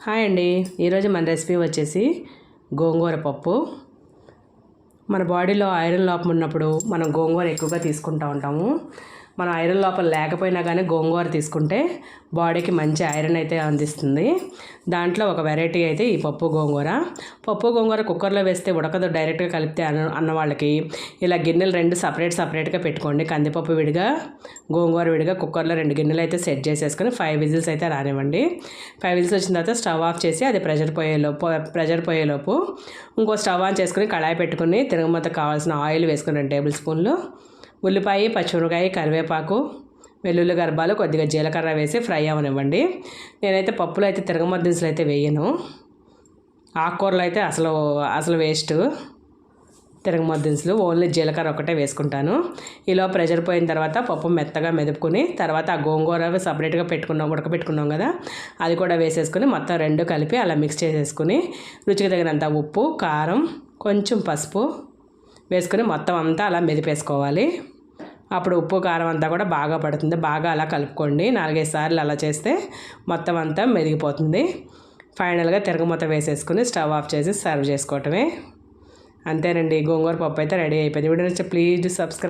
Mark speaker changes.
Speaker 1: Hi అండి. ఈరోజు మన రెసిపీ వచ్చేసి గోంగూర పప్పు. మన బాడీలో ఐరన్ లోపం ఉన్నప్పుడు మనం గోంగూర ఎక్కువగా తీసుకుంటూ ఉంటాము. మనం ఐరన్ లోపం లేకపోయినా కానీ గోంగూర తీసుకుంటే బాడీకి మంచి ఐరన్ అయితే అందిస్తుంది. దాంట్లో ఒక వెరైటీ అయితే ఈ పప్పు గోంగూర కుక్కర్లో వేస్తే ఉడకదు, డైరెక్ట్గా కలిపితే అన్న వాళ్ళకి ఇలా గిన్నెలు రెండు సపరేట్గా పెట్టుకోండి. కందిపప్పు విడిగా, గోంగూర విడిగా కుక్కర్లో 2 గిన్నెలు అయితే సెట్ చేసేసుకొని 5 విజిల్స్ అయితే రానివ్వండి. 5 విజిల్స్ వచ్చిన తర్వాత స్టవ్ ఆఫ్ చేసి అది ప్రెషర్ పోయేలోపు ఇంకో స్టవ్ ఆన్ చేసుకుని కళాయి పెట్టుకుని తిరగమత కావాల్సిన ఆయిల్ వేసుకుని 2 టేబుల్ స్పూన్లు, ఉల్లిపాయ, పచ్చిమిరపకాయ, కరివేపాకు, వెల్లుల్లి గర్భాలు, కొద్దిగా జీలకర్ర వేసి ఫ్రై అవ్వనివ్వండి. నేనైతే పప్పులో అయితే తిరగమత దినుసులు అయితే వేయను. ఆకుకూరలు అయితే అసలు వేస్ట్. తిరగమత దినుసులు ఓన్లీ జీలకర్ర ఒకటే వేసుకుంటాను. ఇలా ప్రెషర్ పోయిన తర్వాత పప్పు మెత్తగా మెదుపుకుని తర్వాత ఆ గోంగూర సపరేట్గా ఉడకపెట్టుకున్నాం కదా, అది కూడా వేసేసుకుని మొత్తం 2 కలిపి అలా మిక్స్ చేసేసుకుని రుచికి తగినంత ఉప్పు, కారం, కొంచెం పసుపు వేసుకుని మొత్తం అంతా అలా మెదిపేసుకోవాలి. అప్పుడు ఉప్పు కారం అంతా కూడా బాగా పడుతుంది. బాగా అలా కలుపుకోండి. 4-5 సార్లు అలా చేస్తే మొత్తం అంతా మెదిగిపోతుంది. ఫైనల్గా తిరగమూత వేసేసుకుని స్టవ్ ఆఫ్ చేసి సర్వ్ చేసుకోవటమే. అంతేనండి, గోంగూర పప్పు అయితే రెడీ అయిపోయింది. వీడియో నచ్చితే ప్లీజ్ సబ్స్క్రైబ్.